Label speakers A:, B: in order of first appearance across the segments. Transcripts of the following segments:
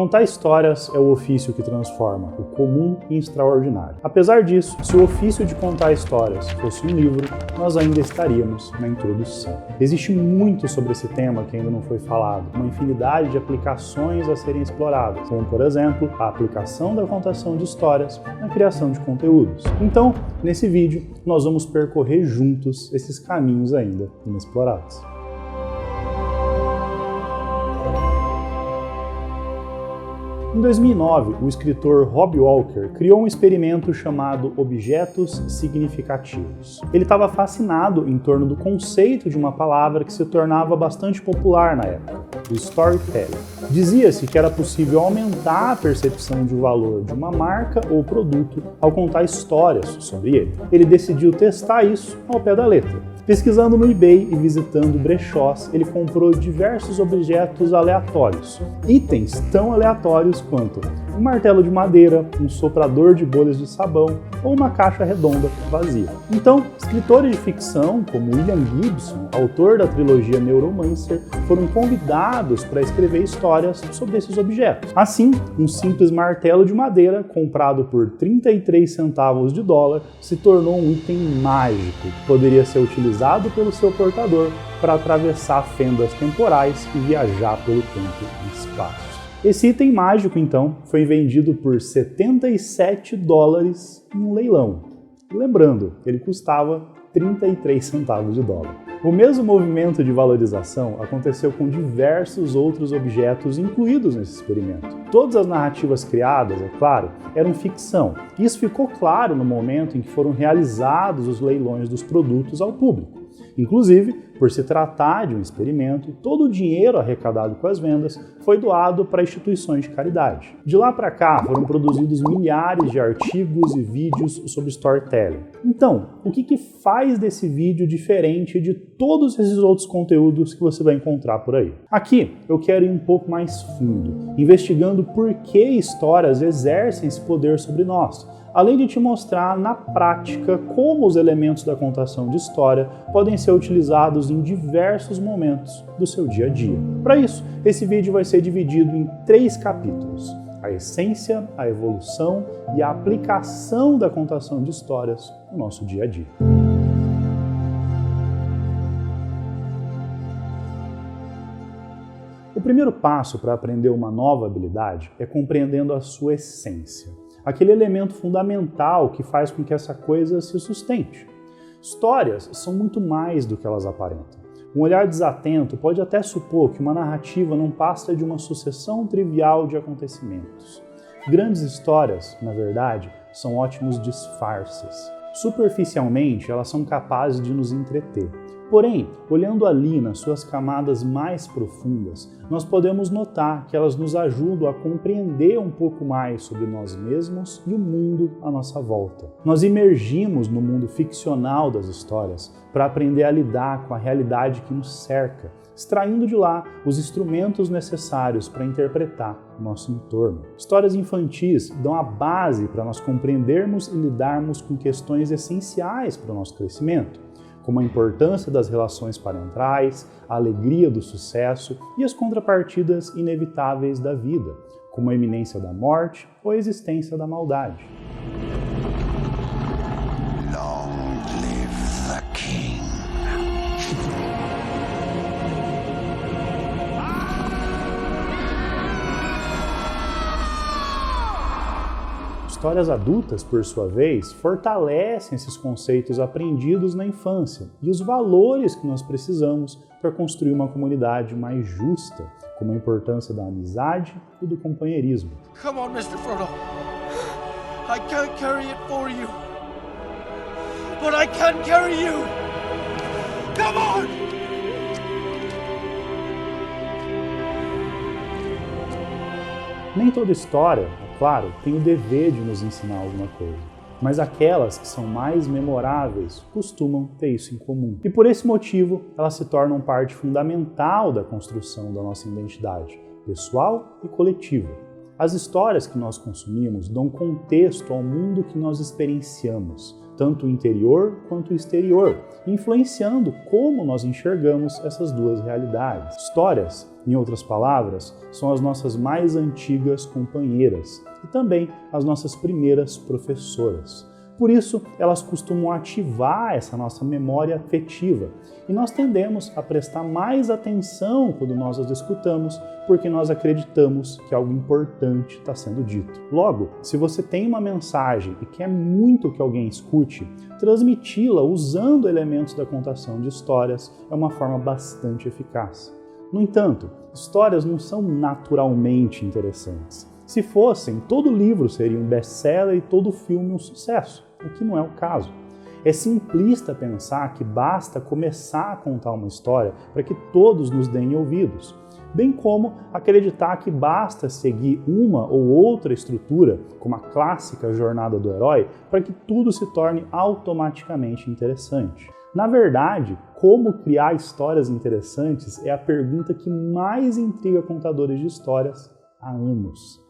A: Contar histórias é o ofício que transforma o comum em extraordinário. Apesar disso, se o ofício de contar histórias fosse um livro, nós ainda estaríamos na introdução. Existe muito sobre esse tema que ainda não foi falado, uma infinidade de aplicações a serem exploradas, como, por exemplo, a aplicação da contação de histórias na criação de conteúdos. Então, nesse vídeo, nós vamos percorrer juntos esses caminhos ainda inexplorados. Em 2009, o escritor Rob Walker criou um experimento chamado Objetos Significativos. Ele estava fascinado em torno do conceito de uma palavra que se tornava bastante popular na época, o storytelling. Dizia-se que era possível aumentar a percepção de valor de uma marca ou produto ao contar histórias sobre ele. Ele decidiu testar isso ao pé da letra. Pesquisando no eBay e visitando brechós, ele comprou diversos objetos aleatórios. Itens tão aleatórios quanto um martelo de madeira, um soprador de bolhas de sabão ou uma caixa redonda vazia. Então, escritores de ficção, como William Gibson, autor da trilogia Neuromancer, foram convidados para escrever histórias sobre esses objetos. Assim, um simples martelo de madeira, comprado por 33 centavos de dólar, se tornou um item mágico que poderia ser utilizado pelo seu portador para atravessar fendas temporais e viajar pelo tempo e espaço. Esse item mágico, então, foi vendido por 77 dólares em um leilão. Lembrando, ele custava 33 centavos de dólar. O mesmo movimento de valorização aconteceu com diversos outros objetos incluídos nesse experimento. Todas as narrativas criadas, é claro, eram ficção. E isso ficou claro no momento em que foram realizados os leilões dos produtos ao público. Inclusive, por se tratar de um experimento, todo o dinheiro arrecadado com as vendas foi doado para instituições de caridade. De lá para cá, foram produzidos milhares de artigos e vídeos sobre storytelling. Então, o que faz desse vídeo diferente de todos esses outros conteúdos que você vai encontrar por aí? Aqui, eu quero ir um pouco mais fundo, investigando por que histórias exercem esse poder sobre nós, além de te mostrar na prática como os elementos da contação de história podem ser utilizados em diversos momentos do seu dia a dia. Para isso, esse vídeo vai ser dividido em 3 capítulos: a essência, a evolução e a aplicação da contação de histórias no nosso dia a dia. O primeiro passo para aprender uma nova habilidade é compreendendo a sua essência, aquele elemento fundamental que faz com que essa coisa se sustente. Histórias são muito mais do que elas aparentam. Um olhar desatento pode até supor que uma narrativa não passa de uma sucessão trivial de acontecimentos. Grandes histórias, na verdade, são ótimos disfarces. Superficialmente, elas são capazes de nos entreter. Porém, olhando ali nas suas camadas mais profundas, nós podemos notar que elas nos ajudam a compreender um pouco mais sobre nós mesmos e o mundo à nossa volta. Nós imergimos no mundo ficcional das histórias para aprender a lidar com a realidade que nos cerca, extraindo de lá os instrumentos necessários para interpretar o nosso entorno. Histórias infantis dão a base para nós compreendermos e lidarmos com questões essenciais para o nosso crescimento, como a importância das relações parentais, a alegria do sucesso e as contrapartidas inevitáveis da vida, como a iminência da morte ou a existência da maldade.
B: Long live the king.
A: Histórias adultas, por sua vez, fortalecem esses conceitos aprendidos na infância e os valores que nós precisamos para construir uma comunidade mais justa, como a importância da amizade e do companheirismo.
C: Come on, Mr. Frodo. I can't carry it for you, but I can carry you. Come on!
A: Nem toda história, é claro, tem o dever de nos ensinar alguma coisa, mas aquelas que são mais memoráveis costumam ter isso em comum. E por esse motivo, elas se tornam parte fundamental da construção da nossa identidade, pessoal e coletiva. As histórias que nós consumimos dão contexto ao mundo que nós experienciamos, tanto o interior quanto o exterior, influenciando como nós enxergamos essas duas realidades. Histórias, em outras palavras, são as nossas mais antigas companheiras e também as nossas primeiras professoras. Por isso, elas costumam ativar essa nossa memória afetiva e nós tendemos a prestar mais atenção quando nós as escutamos, porque nós acreditamos que algo importante está sendo dito. Logo, se você tem uma mensagem e quer muito que alguém escute, transmiti-la usando elementos da contação de histórias é uma forma bastante eficaz. No entanto, histórias não são naturalmente interessantes. Se fossem, todo livro seria um best-seller e todo filme um sucesso, o que não é o caso. É simplista pensar que basta começar a contar uma história para que todos nos deem ouvidos, bem como acreditar que basta seguir uma ou outra estrutura, como a clássica jornada do herói, para que tudo se torne automaticamente interessante. Na verdade, como criar histórias interessantes é a pergunta que mais intriga contadores de histórias há anos.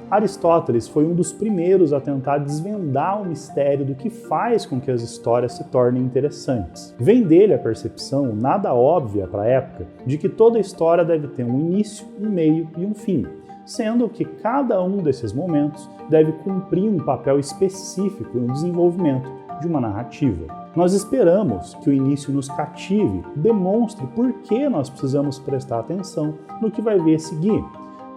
A: Aristóteles foi um dos primeiros a tentar desvendar o mistério do que faz com que as histórias se tornem interessantes. Vem dele a percepção, nada óbvia para a época, de que toda história deve ter um início, um meio e um fim, sendo que cada um desses momentos deve cumprir um papel específico no desenvolvimento de uma narrativa. Nós esperamos que o início nos cative, demonstre por que nós precisamos prestar atenção no que vai ver a seguir,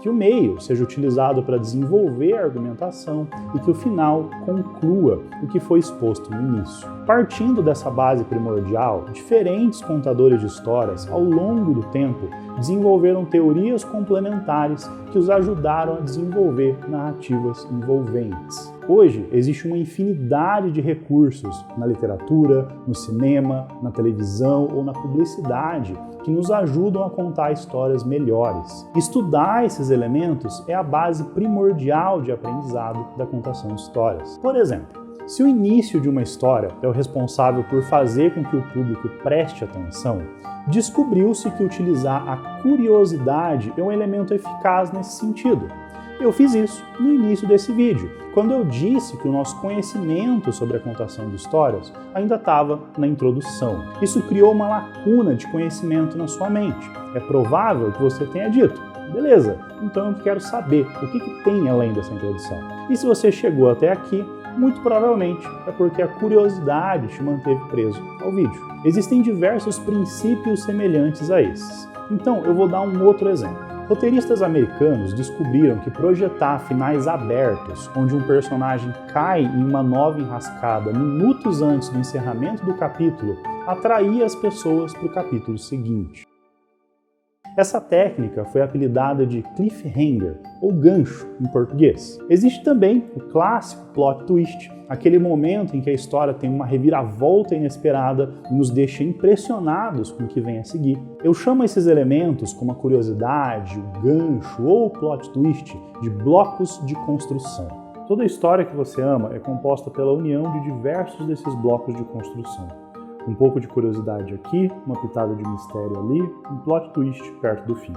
A: que o meio seja utilizado para desenvolver a argumentação e que o final conclua o que foi exposto no início. Partindo dessa base primordial, diferentes contadores de histórias, ao longo do tempo, desenvolveram teorias complementares que os ajudaram a desenvolver narrativas envolventes. Hoje, existe uma infinidade de recursos na literatura, no cinema, na televisão ou na publicidade que nos ajudam a contar histórias melhores. Estudar esses elementos é a base primordial de aprendizado da contação de histórias. Por exemplo, se o início de uma história é o responsável por fazer com que o público preste atenção, descobriu-se que utilizar a curiosidade é um elemento eficaz nesse sentido. Eu fiz isso no início desse vídeo, quando eu disse que o nosso conhecimento sobre a contação de histórias ainda estava na introdução. Isso criou uma lacuna de conhecimento na sua mente. É provável que você tenha dito, beleza, então eu quero saber o que tem além dessa introdução. E se você chegou até aqui, muito provavelmente é porque a curiosidade te manteve preso ao vídeo. Existem diversos princípios semelhantes a esses. Então eu vou dar um outro exemplo. Roteiristas americanos descobriram que projetar finais abertos, onde um personagem cai em uma nova enrascada minutos antes do encerramento do capítulo, atraía as pessoas para o capítulo seguinte. Essa técnica foi apelidada de cliffhanger, ou gancho em português. Existe também o clássico plot twist, aquele momento em que a história tem uma reviravolta inesperada e nos deixa impressionados com o que vem a seguir. Eu chamo esses elementos, como a curiosidade, o gancho ou o plot twist, de blocos de construção. Toda história que você ama é composta pela união de diversos desses blocos de construção. Um pouco de curiosidade aqui, uma pitada de mistério ali, um plot twist perto do fim.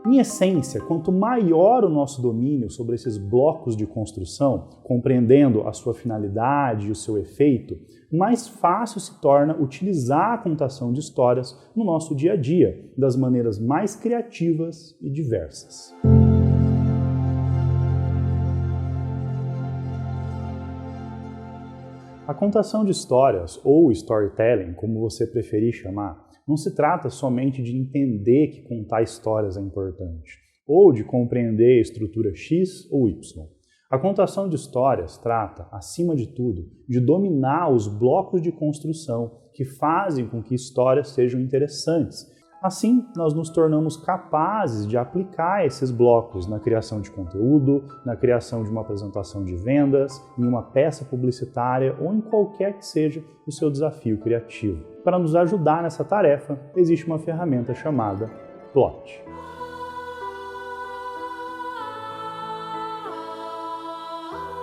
A: Em essência, quanto maior o nosso domínio sobre esses blocos de construção, compreendendo a sua finalidade e o seu efeito, mais fácil se torna utilizar a contação de histórias no nosso dia a dia, das maneiras mais criativas e diversas. A contação de histórias, ou storytelling, como você preferir chamar, não se trata somente de entender que contar histórias é importante, ou de compreender a estrutura X ou Y. A contação de histórias trata, acima de tudo, de dominar os blocos de construção que fazem com que histórias sejam interessantes. Assim, nós nos tornamos capazes de aplicar esses blocos na criação de conteúdo, na criação de uma apresentação de vendas, em uma peça publicitária ou em qualquer que seja o seu desafio criativo. Para nos ajudar nessa tarefa, existe uma ferramenta chamada Plot.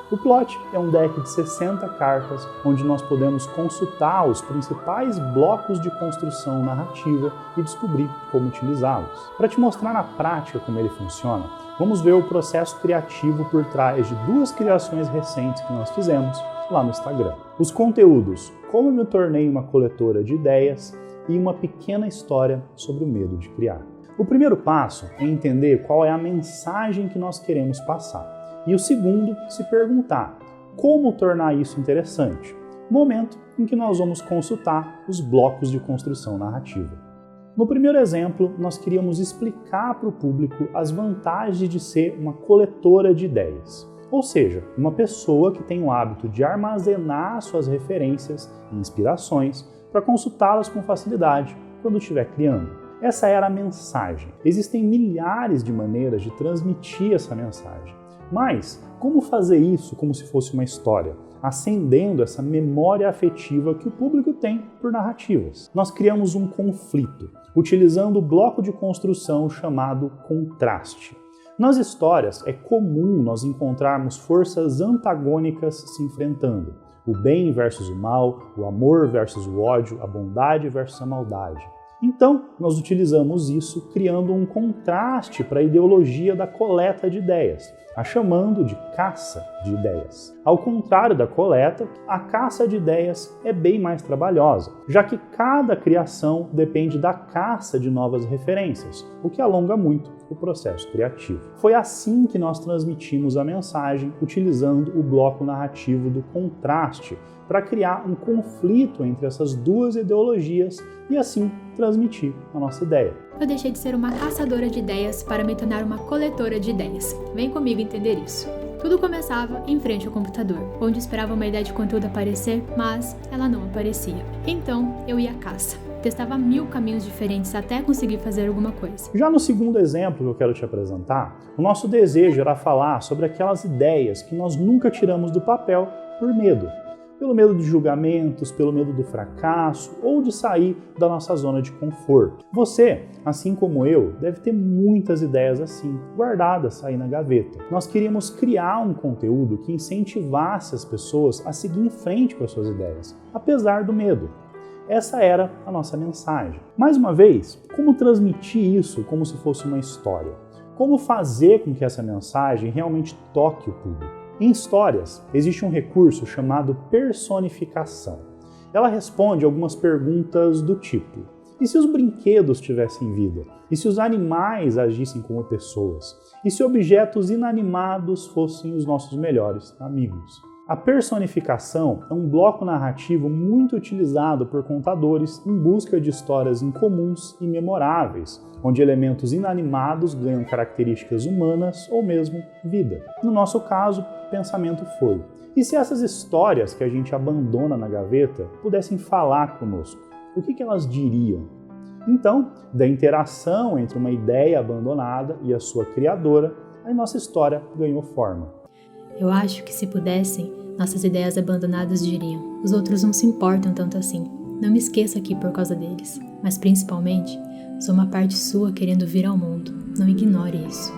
A: O plot é um deck de 60 cartas, onde nós podemos consultar os principais blocos de construção narrativa e descobrir como utilizá-los. Para te mostrar na prática como ele funciona, vamos ver o processo criativo por trás de duas criações recentes que nós fizemos lá no Instagram. Os conteúdos: como eu me tornei uma coletora de ideias e uma pequena história sobre o medo de criar. O primeiro passo é entender qual é a mensagem que nós queremos passar. E o segundo, se perguntar como tornar isso interessante. Momento em que nós vamos consultar os blocos de construção narrativa. No primeiro exemplo, nós queríamos explicar para o público as vantagens de ser uma coletora de ideias. Ou seja, uma pessoa que tem o hábito de armazenar suas referências e inspirações para consultá-las com facilidade quando estiver criando. Essa era a mensagem. Existem milhares de maneiras de transmitir essa mensagem. Mas como fazer isso como se fosse uma história, acendendo essa memória afetiva que o público tem por narrativas? Nós criamos um conflito, utilizando o bloco de construção chamado contraste. Nas histórias é comum nós encontrarmos forças antagônicas se enfrentando. O bem versus o mal, o amor versus o ódio, a bondade versus a maldade. Então, nós utilizamos isso criando um contraste para a ideologia da coleta de ideias, a chamando de caça de ideias. Ao contrário da coleta, a caça de ideias é bem mais trabalhosa, já que cada criação depende da caça de novas referências, o que alonga muito o processo criativo. Foi assim que nós transmitimos a mensagem utilizando o bloco narrativo do contraste para criar um conflito entre essas duas ideologias e assim transmitir a nossa ideia.
D: Eu deixei de ser uma caçadora de ideias para me tornar uma coletora de ideias. Vem comigo entender isso. Tudo começava em frente ao computador, onde esperava uma ideia de conteúdo aparecer, mas ela não aparecia. Então, eu ia à caça. Testava 1000 caminhos diferentes até conseguir fazer alguma coisa.
A: Já no segundo exemplo que eu quero te apresentar, o nosso desejo era falar sobre aquelas ideias que nós nunca tiramos do papel por medo. Pelo medo de julgamentos, pelo medo do fracasso ou de sair da nossa zona de conforto. Você, assim como eu, deve ter muitas ideias assim, guardadas aí na gaveta. Nós queríamos criar um conteúdo que incentivasse as pessoas a seguir em frente com as suas ideias, apesar do medo. Essa era a nossa mensagem. Mais uma vez, como transmitir isso como se fosse uma história? Como fazer com que essa mensagem realmente toque o público? Em histórias, existe um recurso chamado personificação. Ela responde algumas perguntas do tipo: e se os brinquedos tivessem vida? E se os animais agissem como pessoas? E se objetos inanimados fossem os nossos melhores amigos? A personificação é um bloco narrativo muito utilizado por contadores em busca de histórias incomuns e memoráveis, onde elementos inanimados ganham características humanas ou mesmo vida. No nosso caso, o pensamento foi: e se essas histórias que a gente abandona na gaveta pudessem falar conosco? O que elas diriam? Então, da interação entre uma ideia abandonada e a sua criadora, a nossa história ganhou forma.
D: Eu acho que se pudessem, nossas ideias abandonadas diriam: os outros não se importam tanto assim. Não me esqueça aqui por causa deles. Mas principalmente, sou uma parte sua querendo vir ao mundo. Não ignore isso.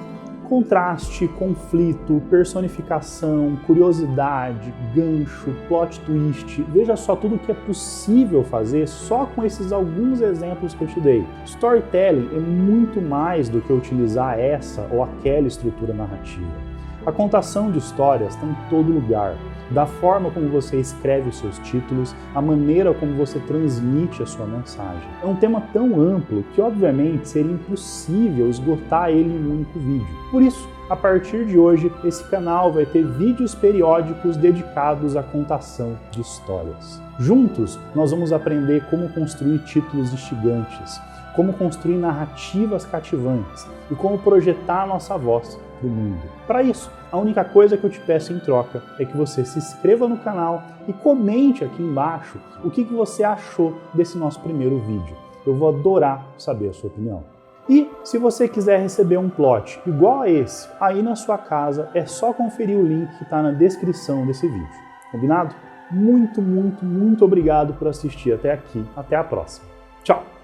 A: Contraste, conflito, personificação, curiosidade, gancho, plot twist. Veja só tudo o que é possível fazer só com esses alguns exemplos que eu te dei. Storytelling é muito mais do que utilizar essa ou aquela estrutura narrativa. A contação de histórias está em todo lugar, da forma como você escreve os seus títulos, a maneira como você transmite a sua mensagem. É um tema tão amplo que, obviamente, seria impossível esgotar ele em um único vídeo. Por isso, a partir de hoje, esse canal vai ter vídeos periódicos dedicados à contação de histórias. Juntos, nós vamos aprender como construir títulos instigantes, como construir narrativas cativantes e como projetar a nossa voz para o mundo. Para isso, a única coisa que eu te peço em troca é que você se inscreva no canal e comente aqui embaixo o que você achou desse nosso primeiro vídeo. Eu vou adorar saber a sua opinião. E se você quiser receber um plot igual a esse aí na sua casa, é só conferir o link que está na descrição desse vídeo. Combinado? Muito obrigado por assistir até aqui. Até a próxima. Tchau!